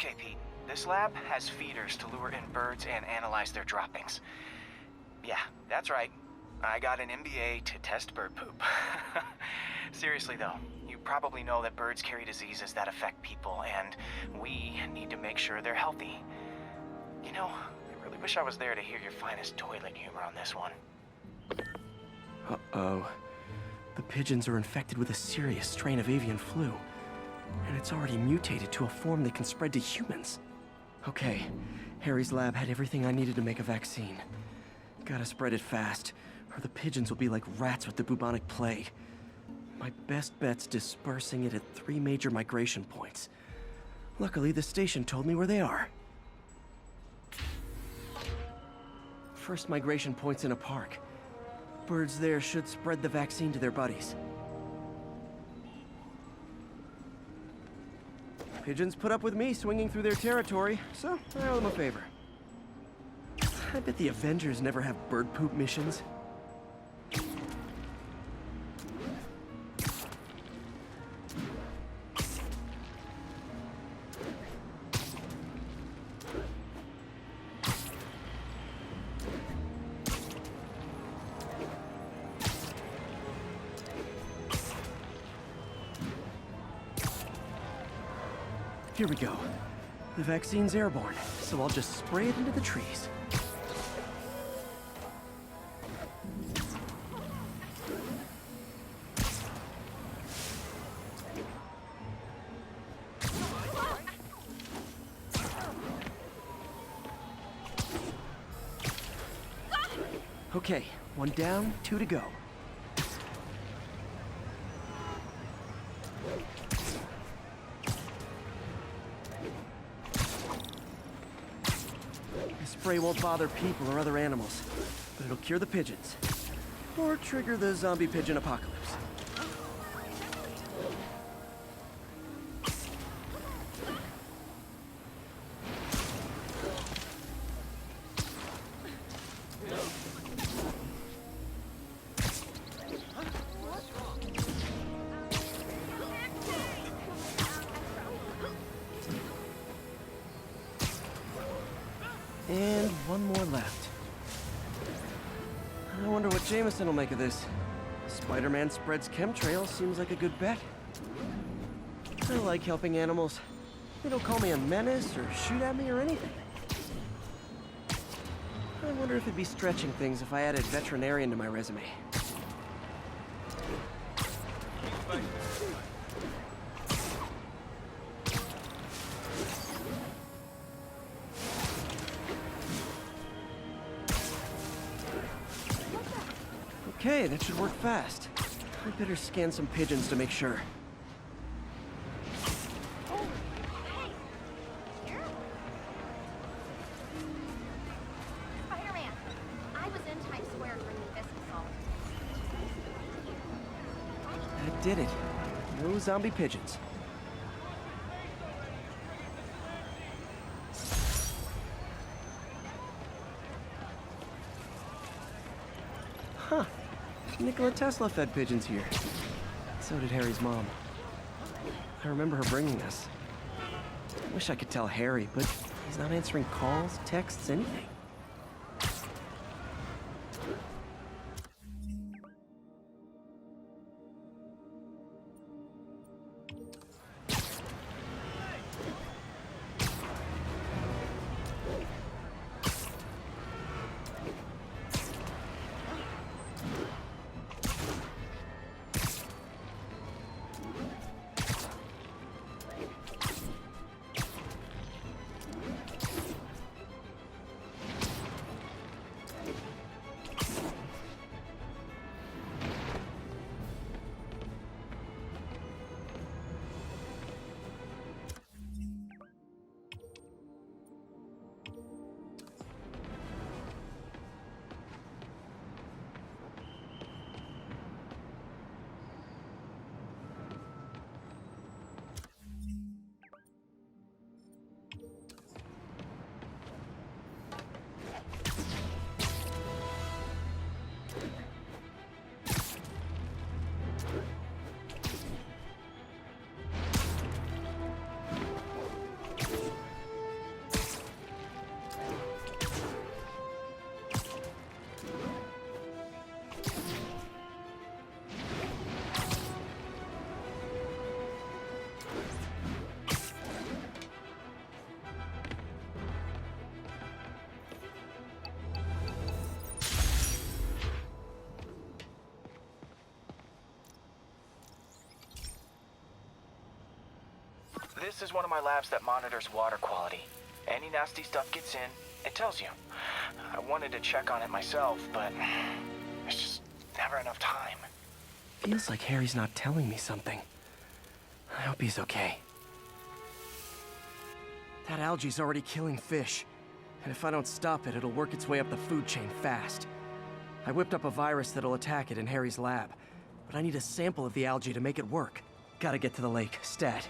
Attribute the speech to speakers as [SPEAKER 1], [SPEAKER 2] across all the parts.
[SPEAKER 1] Okay, Pete. This lab has feeders to lure in birds and analyze their droppings. Yeah, that's right. I got an MBA to test bird poop. Seriously though, you probably know that birds carry diseases that affect people, and we need to make sure they're healthy. You know, I really wish I was there to hear your finest toilet humor on this one.
[SPEAKER 2] Uh-oh. The pigeons are infected with a serious strain of avian flu, and it's already mutated to a form that can spread to humans. Okay, Harry's lab had everything I needed to make a vaccine. Gotta spread it fast, or the pigeons will be like rats with the bubonic plague. My best bet's dispersing it at 3 major migration points. Luckily, the station told me where they are. First migration point's in a park. Birds there should spread the vaccine to their buddies. Pigeons put up with me swinging through their territory, so I owe them a favor. I bet the Avengers never have bird poop missions. Here we go. The vaccine's airborne, so I'll just spray it into the trees. Okay, 1 down, 2 to go. Spray won't bother people or other animals, but it'll cure the pigeons. Or trigger the zombie pigeon apocalypse. And 1 more left. I wonder what Jameson will make of this. Spider-Man spreads chemtrails seems like a good bet. I like helping animals. They don't call me a menace or shoot at me or anything. I wonder if it'd be stretching things if I added veterinarian to my resume. Okay, that should work fast. I better scan some pigeons to make sure.
[SPEAKER 3] Spider-Man, I was in Times Square bringing this assault.
[SPEAKER 2] That did it. No zombie pigeons. Huh. Nikola Tesla fed pigeons here. So did Harry's mom. I remember her bringing this. I wish I could tell Harry, but he's not answering calls, texts, anything.
[SPEAKER 1] This is one of my labs that monitors water quality. Any nasty stuff gets in, it tells you. I wanted to check on it myself, but there's just never enough time.
[SPEAKER 2] Feels like Harry's not telling me something. I hope he's okay. That algae's already killing fish. And if I don't stop it, it'll work its way up the food chain fast. I whipped up a virus that'll attack it in Harry's lab. But I need a sample of the algae to make it work. Gotta get to the lake, stat.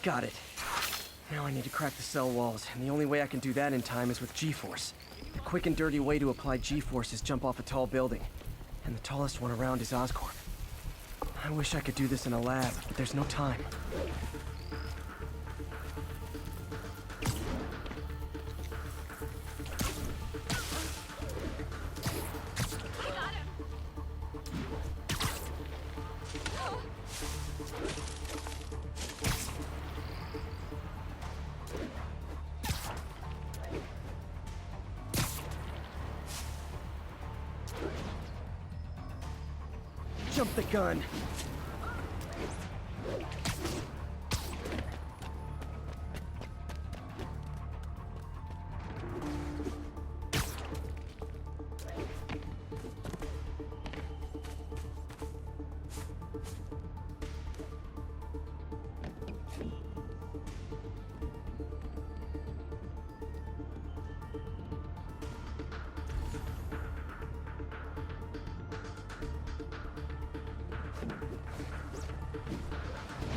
[SPEAKER 2] Got it. Now I need to crack the cell walls, and the only way I can do that in time is with G-force. The quick and dirty way to apply G-force is jump off a tall building. And the tallest one around is Oscorp. I wish I could do this in a lab, but there's no time. Jump the gun.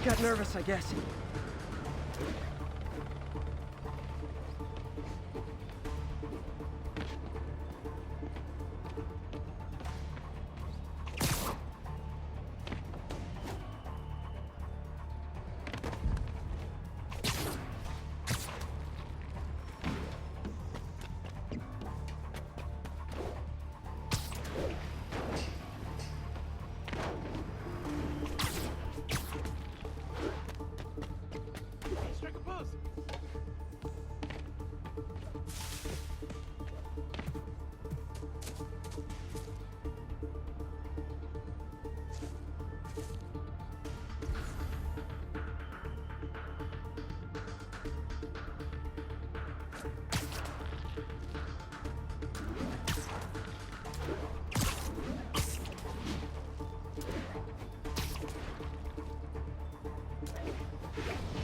[SPEAKER 2] Got nervous, I guess.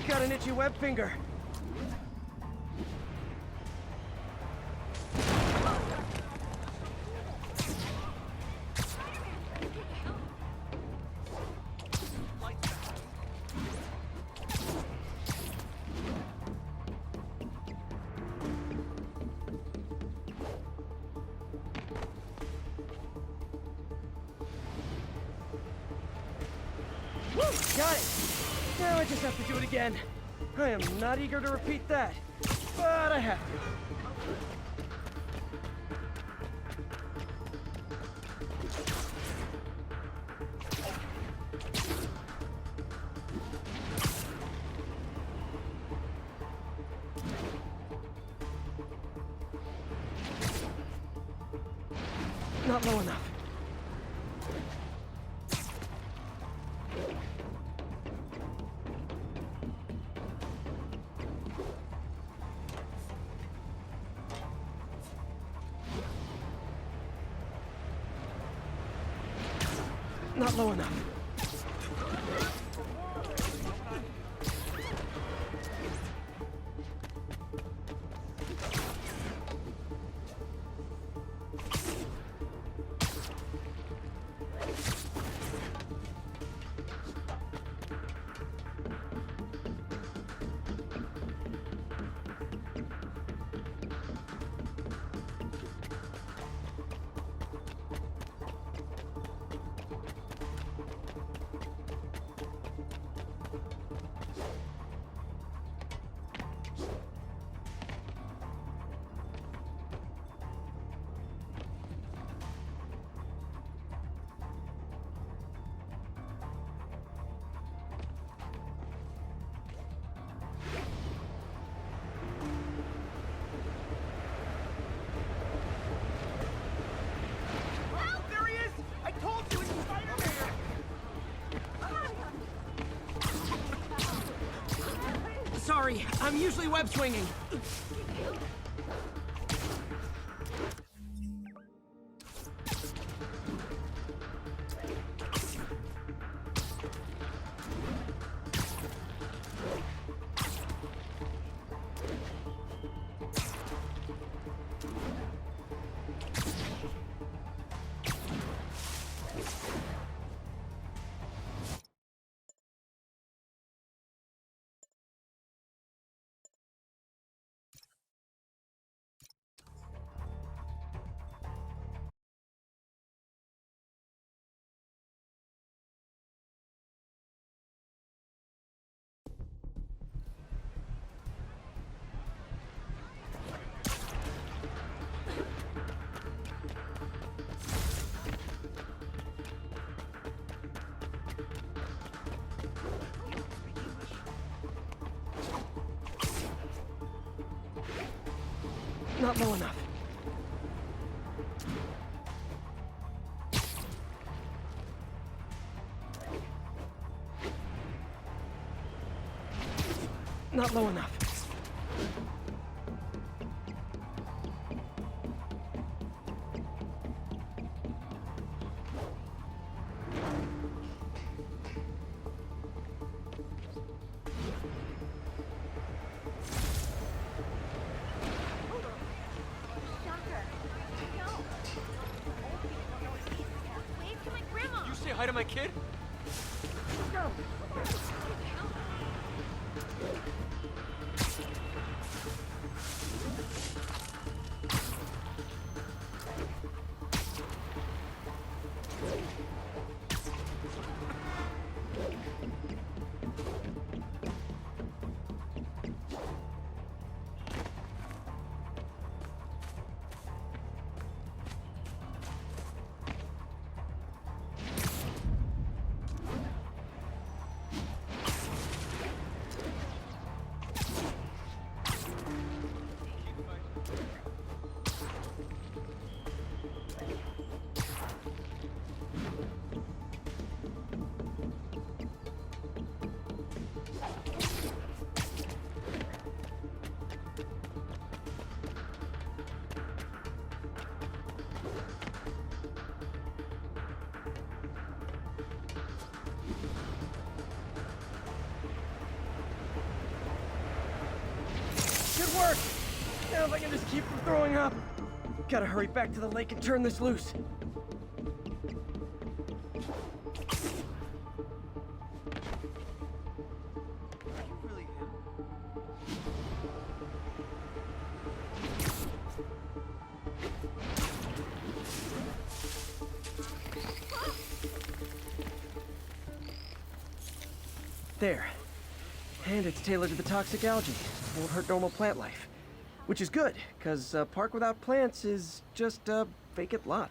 [SPEAKER 2] Got an itchy web finger. Woo! Got it! Now I just have to do it again. I am not eager to repeat that, but I have to. Not low enough. Not low enough. I'm usually web swinging. Not low enough. Not low enough.
[SPEAKER 3] Wave to my grandma.
[SPEAKER 2] You say hi to my kid? Good work! Now if I can just keep from throwing up. Gotta hurry back to the lake and turn this loose. There. And it's tailored to the toxic algae. Won't hurt normal plant life. Which is good, because a park without plants is just a vacant lot.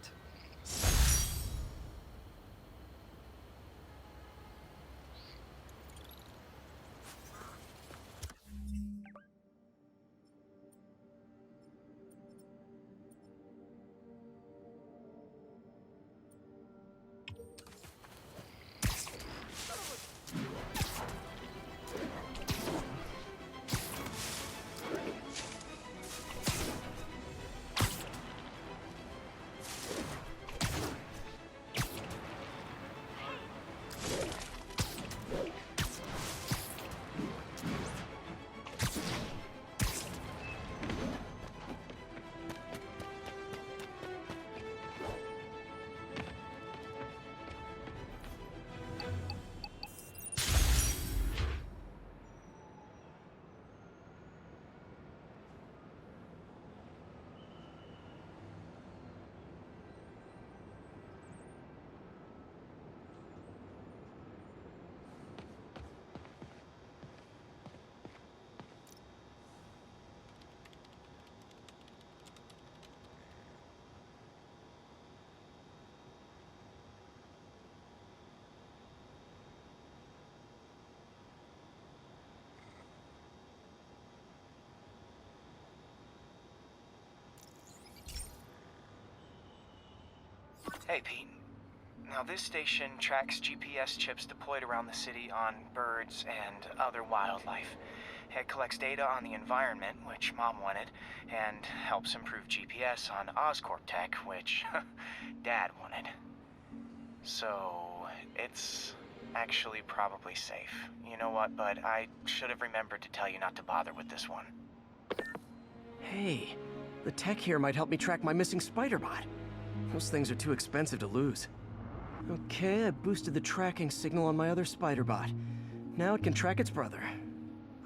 [SPEAKER 1] Hey, Pete. Now, this station tracks GPS chips deployed around the city on birds and other wildlife. It collects data on the environment, which Mom wanted, and helps improve GPS on Oscorp tech, which Dad wanted. So, it's actually probably safe. You know what, bud? I should have remembered to tell you not to bother with this one.
[SPEAKER 2] Hey, the tech here might help me track my missing spider bot. Those things are too expensive to lose. Okay, I boosted the tracking signal on my other spider bot. Now it can track its brother.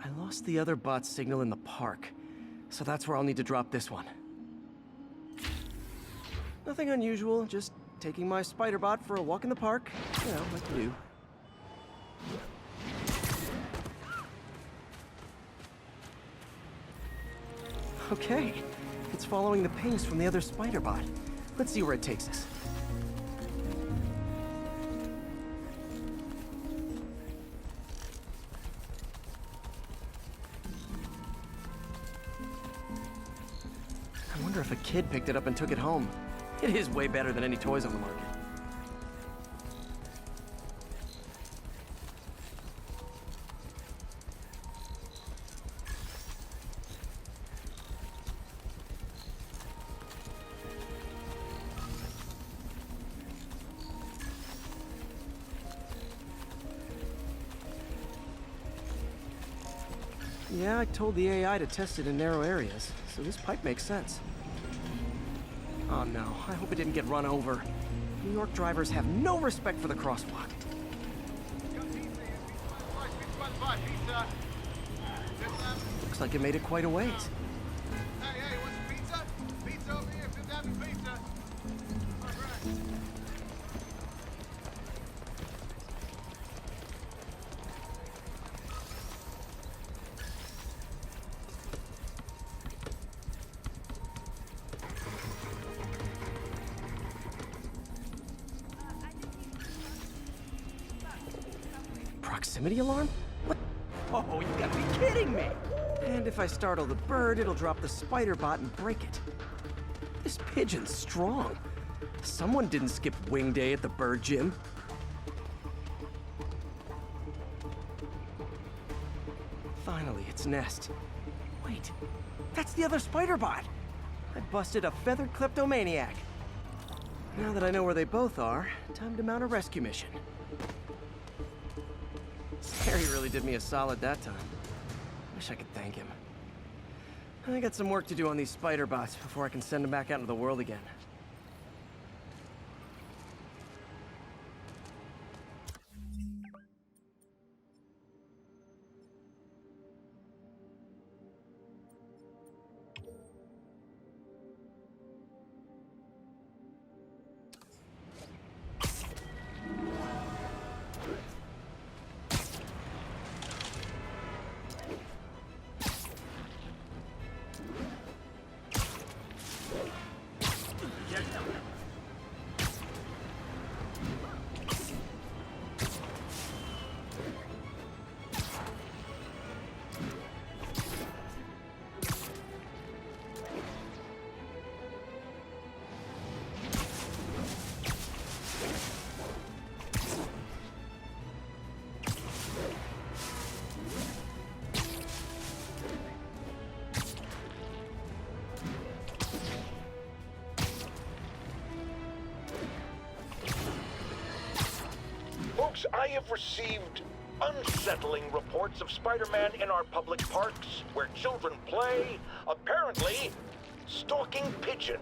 [SPEAKER 2] I lost the other bot's signal in the park, so that's where I'll need to drop this one. Nothing unusual, just taking my spider bot for a walk in the park, you know, like you do. Okay, it's following the pings from the other spider bot. Let's see where it takes us. I wonder if a kid picked it up and took it home. It is way better than any toys on the market. Yeah, I told the AI to test it in narrow areas, so this pipe makes sense. Oh no, I hope it didn't get run over. New York drivers have no respect for the crosswalk. Looks like it made it quite a ways.
[SPEAKER 4] Hey, what's pizza? Pizza over here, Fifth Avenue Pizza. All right.
[SPEAKER 2] Proximity alarm? What? Oh, you gotta be kidding me! And if I startle the bird, it'll drop the spider bot and break it. This pigeon's strong. Someone didn't skip wing day at the bird gym. Finally, its nest. Wait, that's the other spider bot. I busted a feathered kleptomaniac. Now that I know where they both are, time to mount a rescue mission. Harry really did me a solid that time. Wish I could thank him. I got some work to do on these spider bots before I can send them back out into the world again.
[SPEAKER 5] Folks, I have received unsettling reports of Spider-Man in our public parks, where children play, apparently stalking pigeons.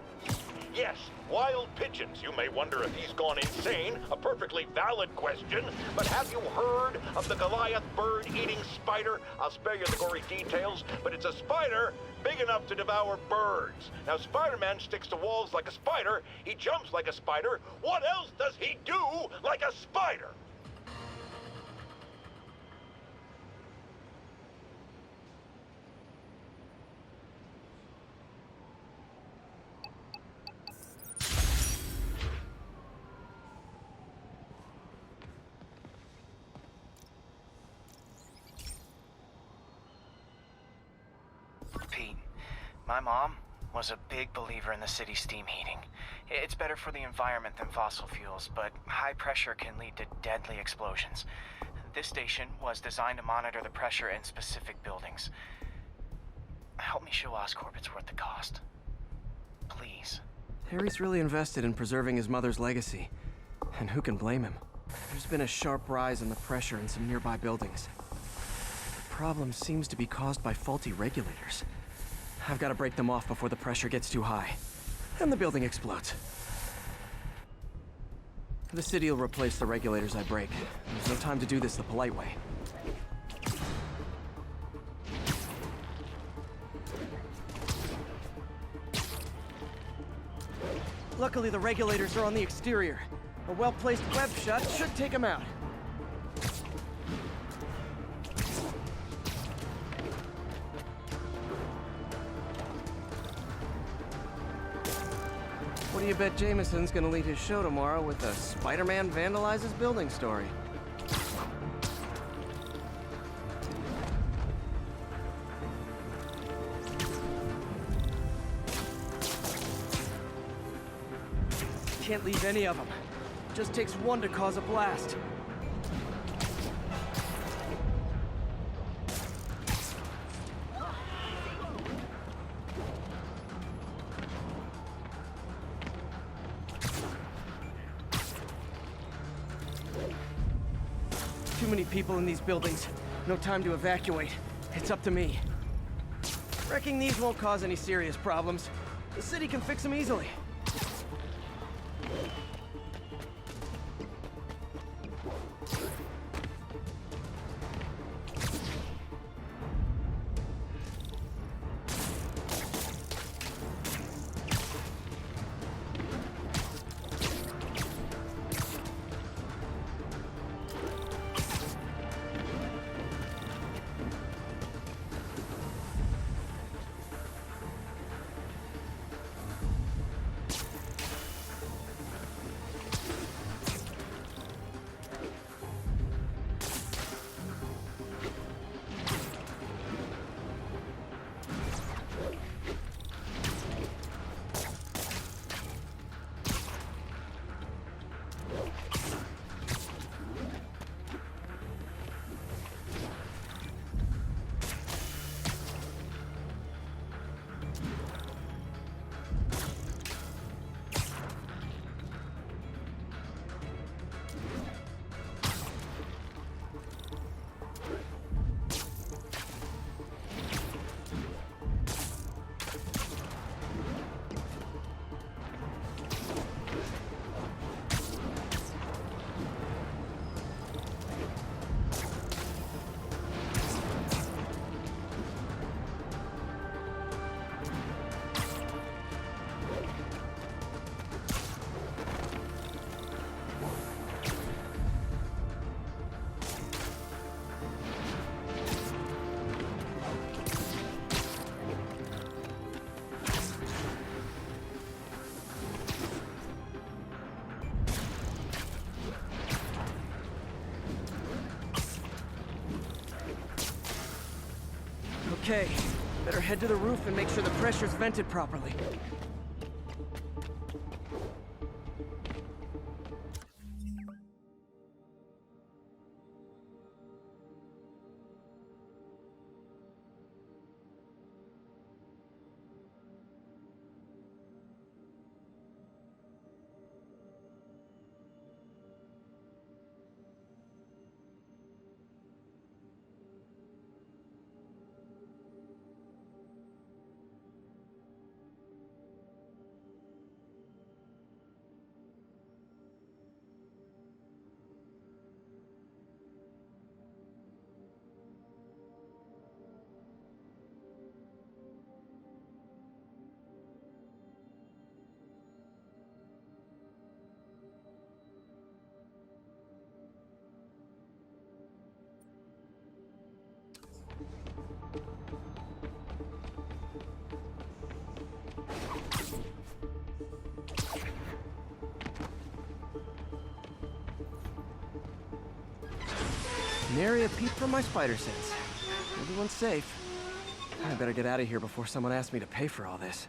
[SPEAKER 5] Yes, wild pigeons. You may wonder if he's gone insane, a perfectly valid question, but have you heard of the Goliath bird-eating spider? I'll spare you the gory details, but it's a spider big enough to devour birds. Now, Spider-Man sticks to walls like a spider, he jumps like a spider. What else does he do like a spider?
[SPEAKER 1] Pete, my mom was a big believer in the city's steam heating. It's better for the environment than fossil fuels, but high pressure can lead to deadly explosions. This station was designed to monitor the pressure in specific buildings. Help me show Oscorp it's worth the cost. Please.
[SPEAKER 2] Harry's really invested in preserving his mother's legacy. And who can blame him? There's been a sharp rise in the pressure in some nearby buildings. The problem seems to be caused by faulty regulators. I've got to break them off before the pressure gets too high. And the building explodes. The city will replace the regulators I break. There's no time to do this the polite way. Luckily, the regulators are on the exterior. A well-placed web shut should take them out. What do you bet Jameson's gonna lead his show tomorrow with a Spider-Man vandalizes building story? Can't leave any of them. Just takes one to cause a blast. Too many people in these buildings. No time to evacuate. It's up to me. Wrecking these won't cause any serious problems. The city can fix them easily. Okay, better head to the roof and make sure the pressure's vented properly. Nary a peep from my spider sense. Everyone's safe. I better get out of here before someone asks me to pay for all this.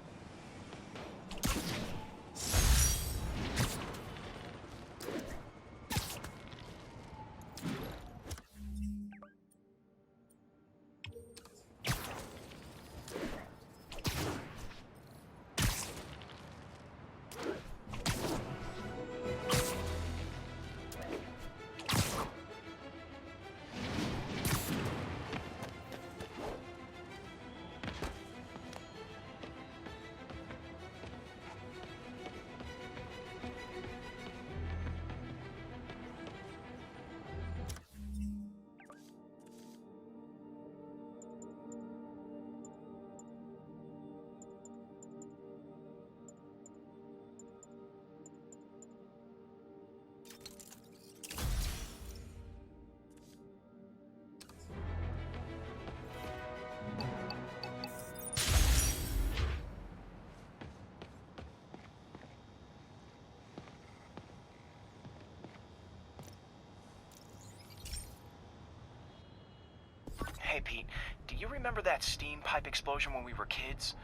[SPEAKER 1] Hey, Pete, do you remember that steam pipe explosion when we were kids?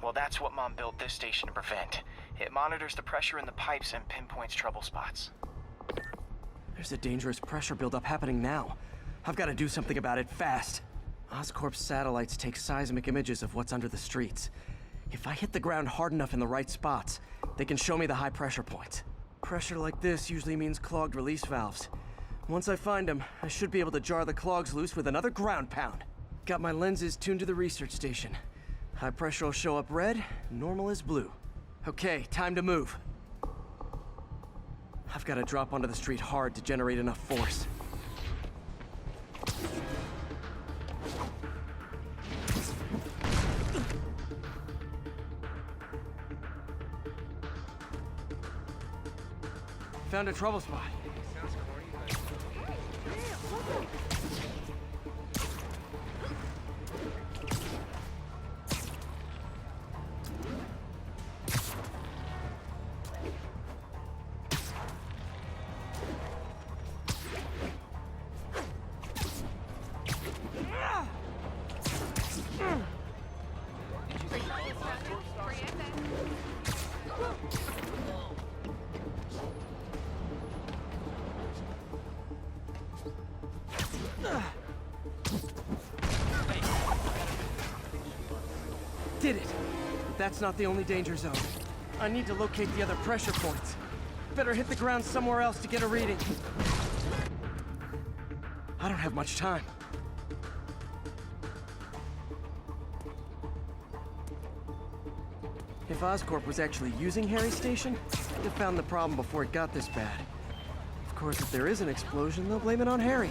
[SPEAKER 1] Well, that's what Mom built this station to prevent. It monitors the pressure in the pipes and pinpoints trouble spots.
[SPEAKER 2] There's a dangerous pressure buildup happening now. I've got to do something about it fast. Oscorp's satellites take seismic images of what's under the streets. If I hit the ground hard enough in the right spots, they can show me the high pressure points. Pressure like this usually means clogged release valves. Once I find them, I should be able to jar the clogs loose with another ground pound. Got my lenses tuned to the research station. High pressure will show up red, normal is blue. Okay, time to move. I've got to drop onto the street hard to generate enough force. Found a trouble spot. Did it! But that's not the only danger zone. I need to locate the other pressure points. Better hit the ground somewhere else to get a reading. I don't have much time. If Oscorp was actually using Harry's station, they'd have found the problem before it got this bad. Of course, if there is an explosion, they'll blame it on Harry.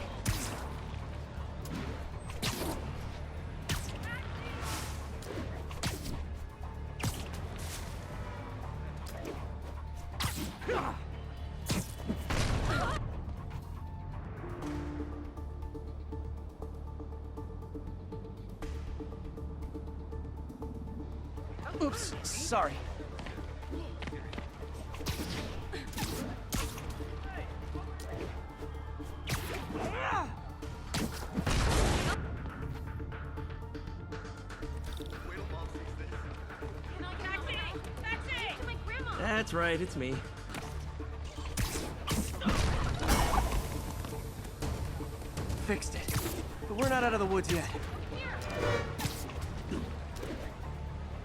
[SPEAKER 2] Oops, sorry. That's right, it's me. Fixed it. But we're not out of the woods yet.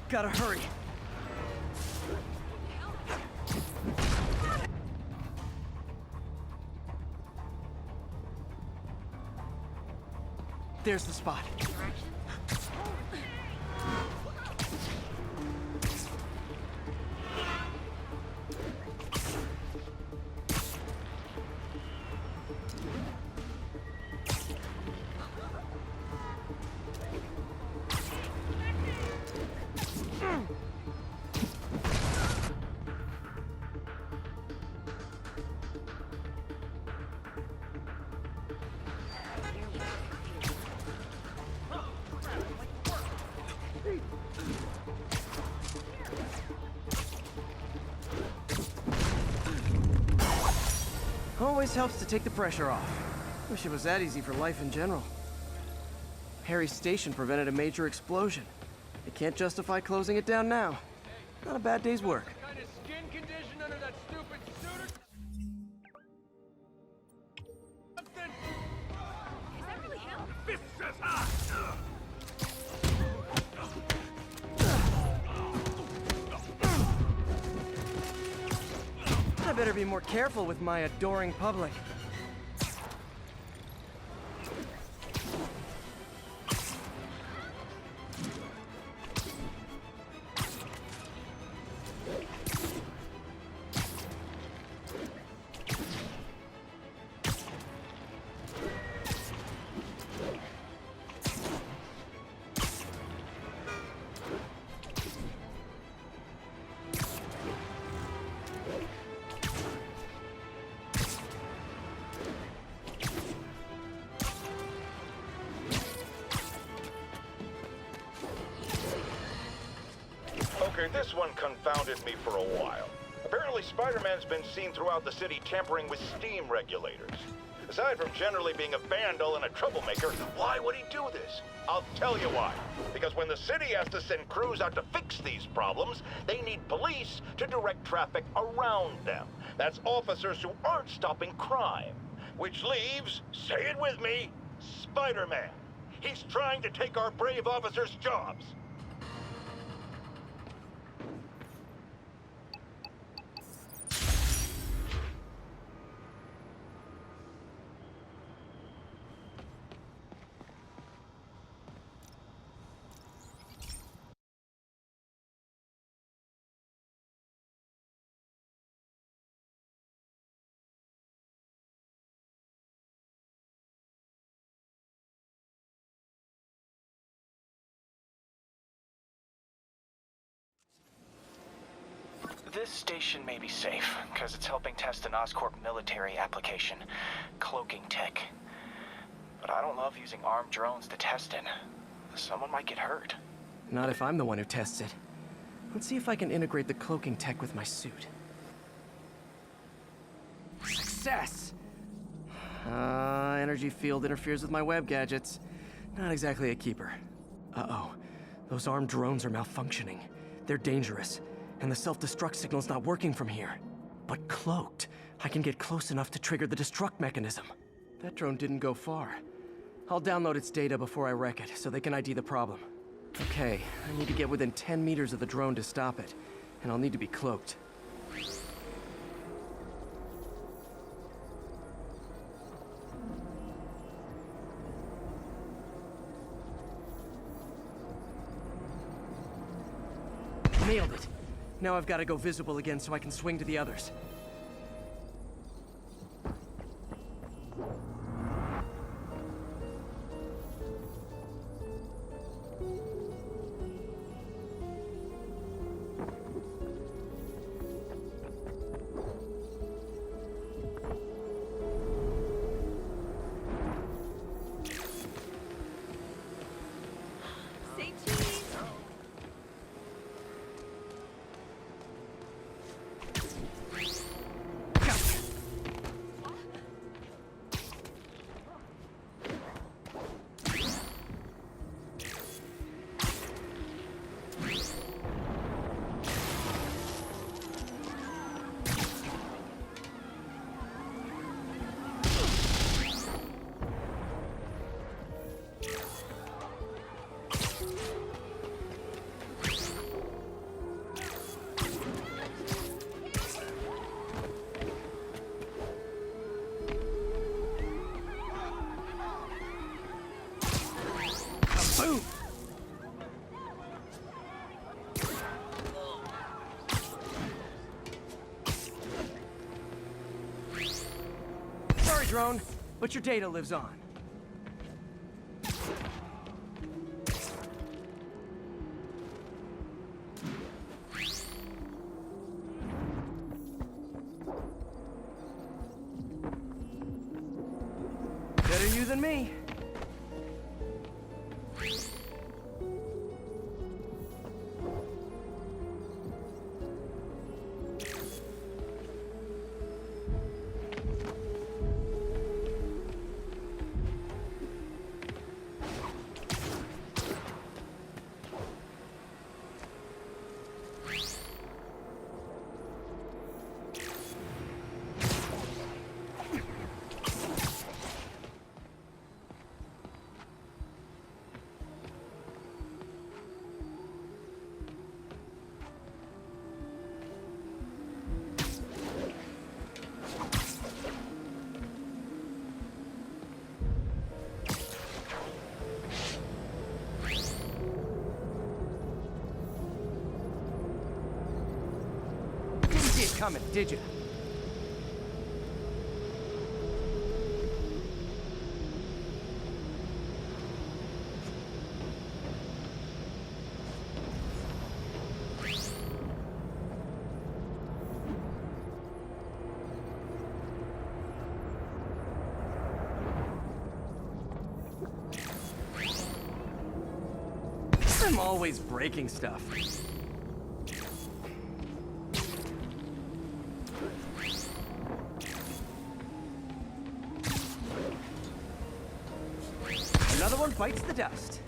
[SPEAKER 2] Gotta hurry. There's the spot. Always helps to take the pressure off. Wish it was that easy for life in general. Harry's station prevented a major explosion. They can't justify closing it down now. Not a bad day's work.
[SPEAKER 4] Kind of skin condition under that stupid suit.
[SPEAKER 3] Is that really him?
[SPEAKER 4] Fist says ah.
[SPEAKER 2] I better be more careful with my adoring public.
[SPEAKER 5] Okay, this one confounded me for a while. Apparently, Spider-Man's been seen throughout the city tampering with steam regulators. Aside from generally being a vandal and a troublemaker, why would he do this? I'll tell you why. Because when the city has to send crews out to fix these problems, they need police to direct traffic around them. That's officers who aren't stopping crime. Which leaves, say it with me, Spider-Man. He's trying to take our brave officers' jobs.
[SPEAKER 1] This station may be safe, because it's helping test an Oscorp military application, cloaking tech. But I don't love using armed drones to test in. Someone might get hurt.
[SPEAKER 2] Not if I'm the one who tests it. Let's see if I can integrate the cloaking tech with my suit. Success! Energy field interferes with my web gadgets. Not exactly a keeper. Uh-oh. Those armed drones are malfunctioning. They're dangerous. And the self-destruct signal's not working from here. But cloaked, I can get close enough to trigger the destruct mechanism. That drone didn't go far. I'll download its data before I wreck it, so they can ID the problem. Okay, I need to get within 10 meters of the drone to stop it. And I'll need to be cloaked. Nailed it! Now I've got to go visible again so I can swing to the others.
[SPEAKER 3] Say cheese.
[SPEAKER 2] Boom! Sorry, drone, but your data lives on. Better you than me. Coming, did you? I'm always breaking stuff. bites the dust.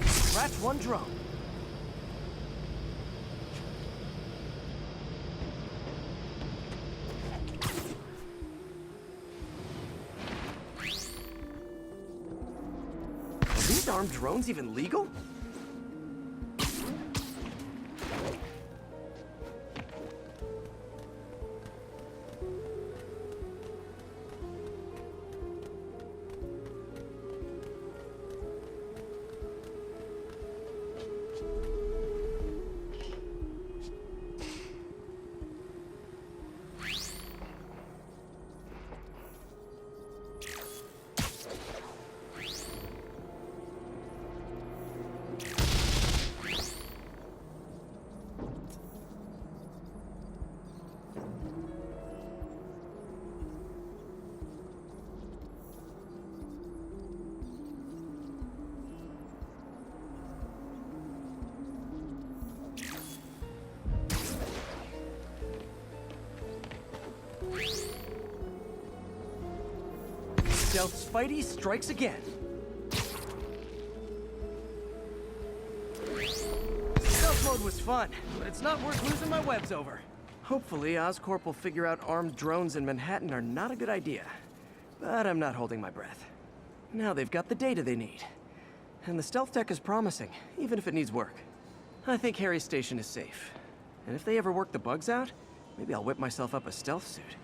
[SPEAKER 2] Scratch one drone. Are these armed drones even legal? Stealth Spidey strikes again. Stealth mode was fun, but it's not worth losing my webs over. Hopefully, Oscorp will figure out armed drones in Manhattan are not a good idea. But I'm not holding my breath. Now they've got the data they need. And the stealth tech is promising, even if it needs work. I think Harry's station is safe. And if they ever work the bugs out, maybe I'll whip myself up a stealth suit.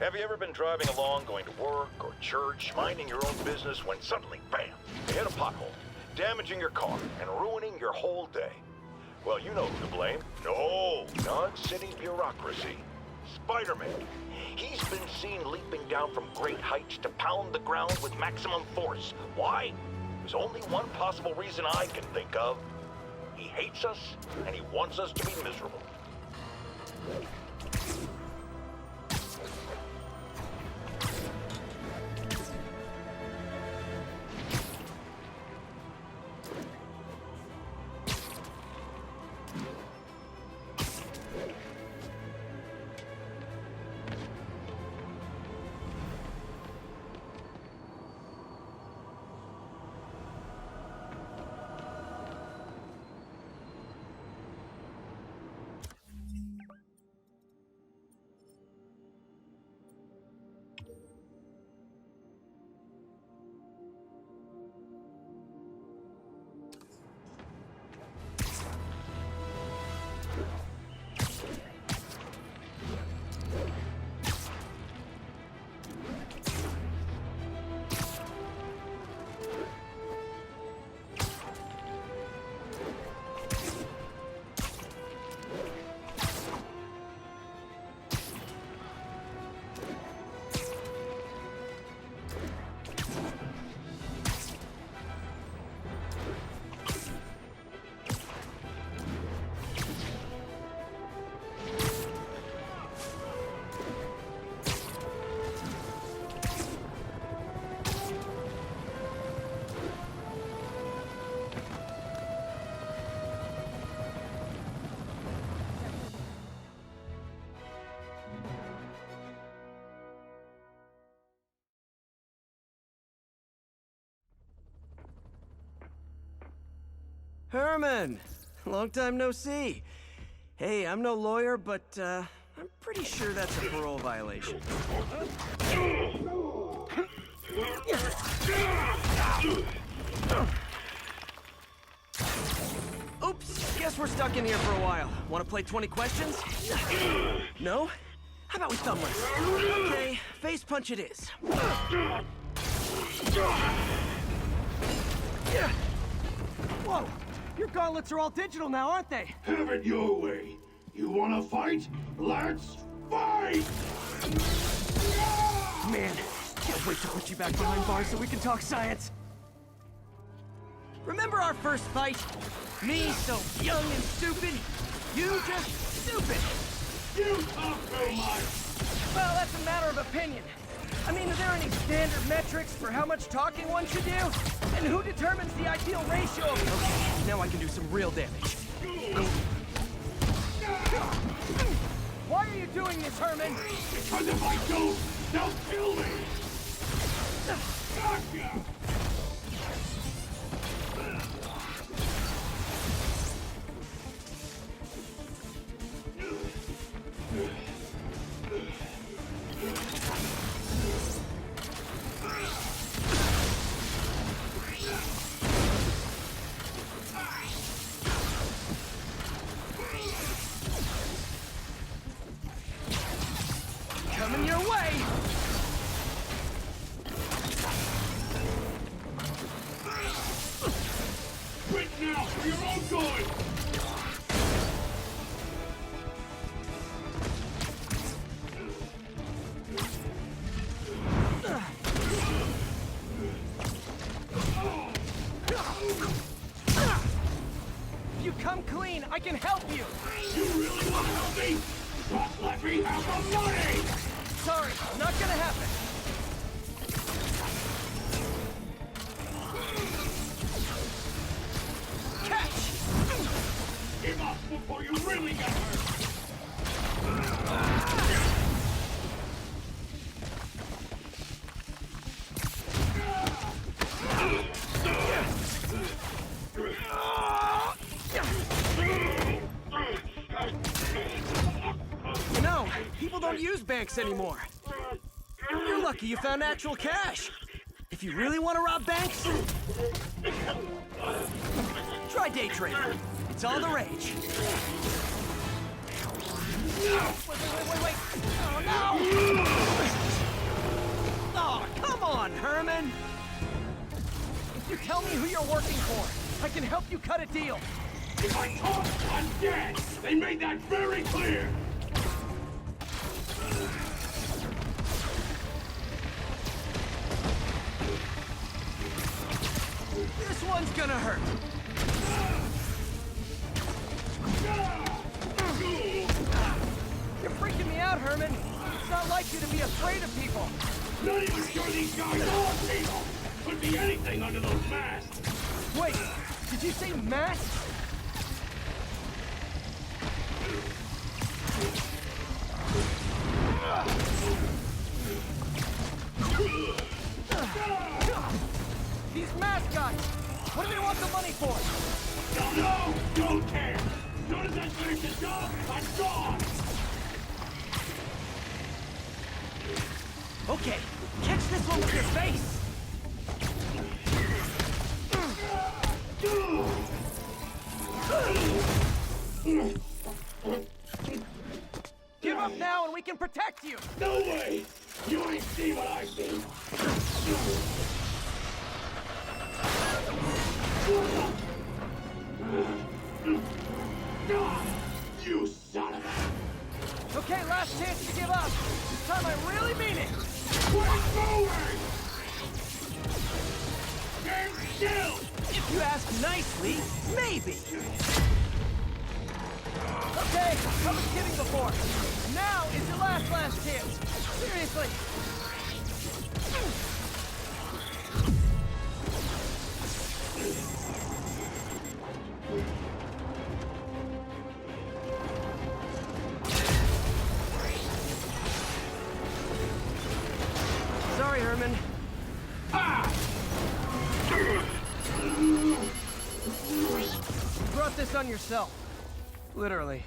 [SPEAKER 5] Have you ever been driving along, going to work or church, minding your own business, when suddenly, bam, you hit a pothole, damaging your car and ruining your whole day? Well, you know who to blame. No, not city bureaucracy. Spider-Man. He's been seen leaping down from great heights to pound the ground with maximum force. Why? There's only one possible reason I can think of. He hates us, and he wants us to be miserable.
[SPEAKER 2] Herman! Long time no see. Hey, I'm no lawyer, but, I'm pretty sure that's a parole violation. Oops, guess we're stuck in here for a while. Want to play 20 questions? No? How about we thumbless? Okay, face punch it is. Whoa! Your gauntlets are all digital now, aren't they?
[SPEAKER 6] Have it your way. You wanna fight? Let's fight!
[SPEAKER 2] Man, can't wait to put you back behind bars so we can talk science. Remember our first fight? Me so young and stupid, you just stupid.
[SPEAKER 6] You talk too much!
[SPEAKER 2] Well, that's a matter of opinion. I mean, are there any standard metrics for how much talking one should do? And who determines the ideal ratio of... Okay, now I can do some real damage. Why are you doing this, Herman?
[SPEAKER 6] Because if I don't, they'll kill me! Gotcha!
[SPEAKER 2] Coming your way!
[SPEAKER 6] Quit now for your own good!
[SPEAKER 2] If you come clean, I can help you!
[SPEAKER 6] You really want to help me? Just let me have the money!
[SPEAKER 2] Sorry, not gonna happen. Catch!
[SPEAKER 6] Give up before you really get hurt!
[SPEAKER 2] You know, people don't use banks anymore. You're lucky you found actual cash. If you really want to rob banks, try day trading. It's all the rage. Wait. Oh, no! Oh, come on, Herman! If you tell me who you're working for, I can help you cut a deal.
[SPEAKER 6] If I talk, I'm dead! They made that very clear!
[SPEAKER 2] This one's gonna hurt. You're freaking me out, Herman. It's not like you to be afraid of people.
[SPEAKER 6] Not even sure these guys are people! Could be anything under those masks!
[SPEAKER 2] Wait, did you say masks? These mascots! What do they want the money for?
[SPEAKER 6] Don't know! Don't care! As soon as I finish the job, I'm gone!
[SPEAKER 2] Okay, catch this one with your face! Give up now and we can protect you!
[SPEAKER 6] No way! You ain't see what I see! You son of a...
[SPEAKER 2] Okay, last chance to give up. This time I really mean it.
[SPEAKER 6] We're going! Stand still!
[SPEAKER 2] If you ask nicely, maybe. Okay, I was kidding before. Now is your last chance. Seriously. Sorry, Herman.
[SPEAKER 6] Ah!
[SPEAKER 2] yourself. Literally.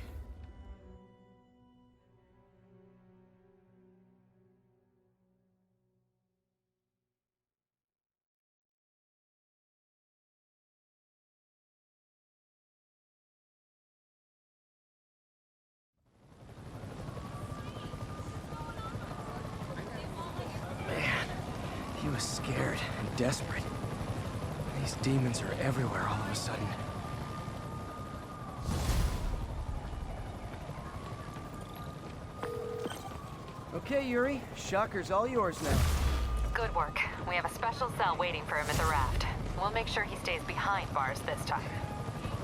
[SPEAKER 2] Man, he was scared and desperate. These demons are everywhere all of a sudden. Okay, Yuri. Shocker's all yours now.
[SPEAKER 7] Good work. We have a special cell waiting for him at the raft. We'll make sure he stays behind bars this time.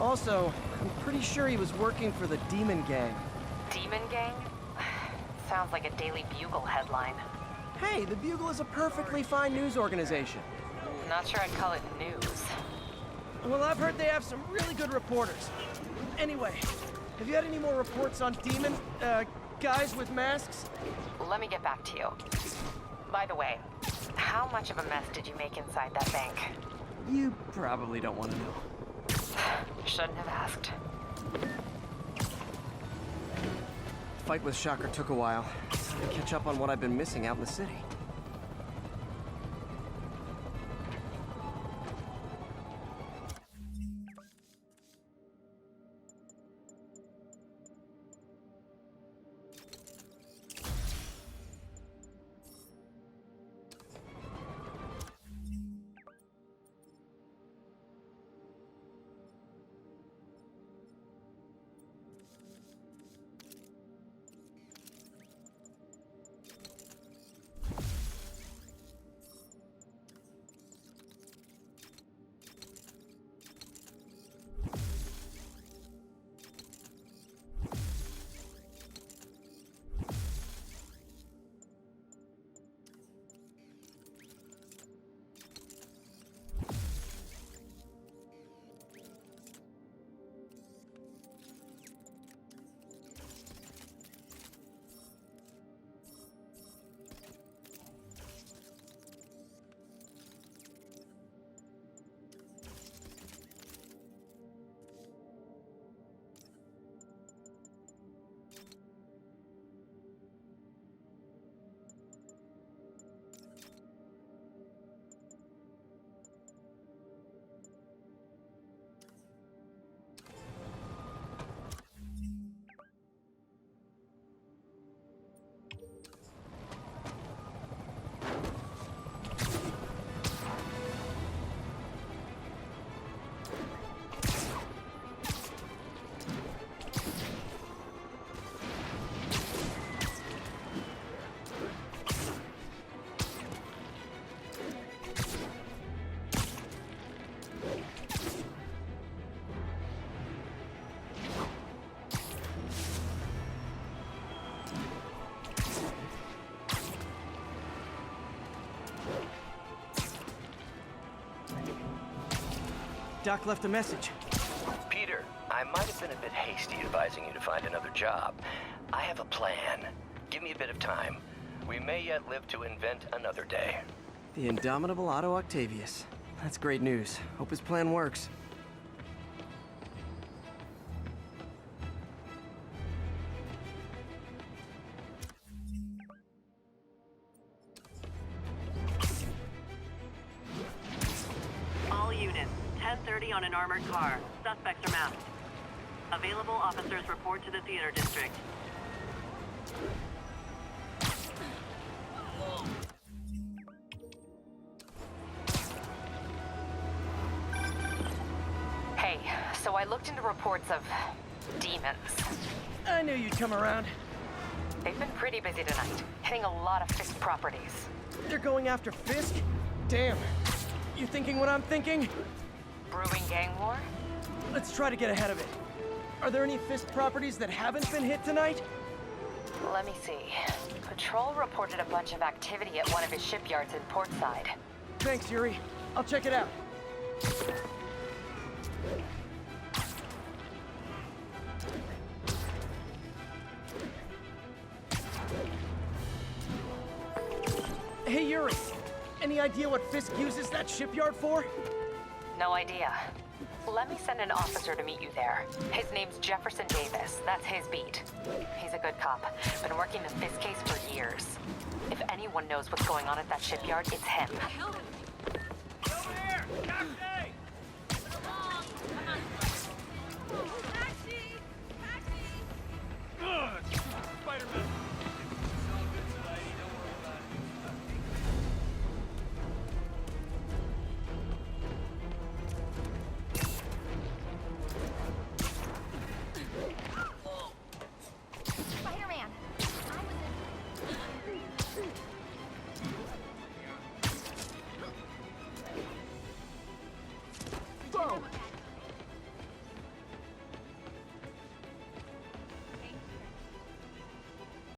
[SPEAKER 2] Also, I'm pretty sure he was working for the Demon Gang.
[SPEAKER 7] Demon Gang? Sounds like a Daily Bugle headline.
[SPEAKER 2] Hey, the Bugle is a perfectly fine news organization.
[SPEAKER 7] Not sure I'd call it news.
[SPEAKER 2] Well, I've heard they have some really good reporters. Anyway, have you had any more reports on demon, guys with masks?
[SPEAKER 7] Let me get back to you. By the way, how much of a mess did you make inside that bank?
[SPEAKER 2] You probably don't want to know.
[SPEAKER 7] Shouldn't have asked.
[SPEAKER 2] The fight with Shocker took a while. To catch up on what I've been missing out in the city. Doc left a message.
[SPEAKER 8] Peter, I might have been a bit hasty advising you to find another job. I have a plan. Give me a bit of time. We may yet live to invent another day.
[SPEAKER 2] The indomitable Otto Octavius. That's great news. Hope his plan works.
[SPEAKER 9] All units, 10:30 on an armored car. Suspects are masked. Available officers report to the theater district.
[SPEAKER 7] Hey, so I looked into reports of demons.
[SPEAKER 2] I knew you'd come around.
[SPEAKER 7] They've been pretty busy tonight, hitting a lot of Fisk properties.
[SPEAKER 2] They're going after Fisk? Damn. You thinking what I'm thinking?
[SPEAKER 7] Brewing gang war?
[SPEAKER 2] Let's try to get ahead of it. Are there any Fisk properties that haven't been hit tonight?
[SPEAKER 7] Let me see. Patrol reported a bunch of activity at one of his shipyards in Portside.
[SPEAKER 2] Thanks, Yuri. I'll check it out. Hey, Yuri. Any idea what Fisk uses that shipyard for?
[SPEAKER 7] No idea. Let me send an officer to meet you there. His name's Jefferson Davis. That's his beat. He's a good cop. Been working this case for years. If anyone knows what's going on at that shipyard, it's him.
[SPEAKER 6] Over here! Taxi!
[SPEAKER 3] Come on.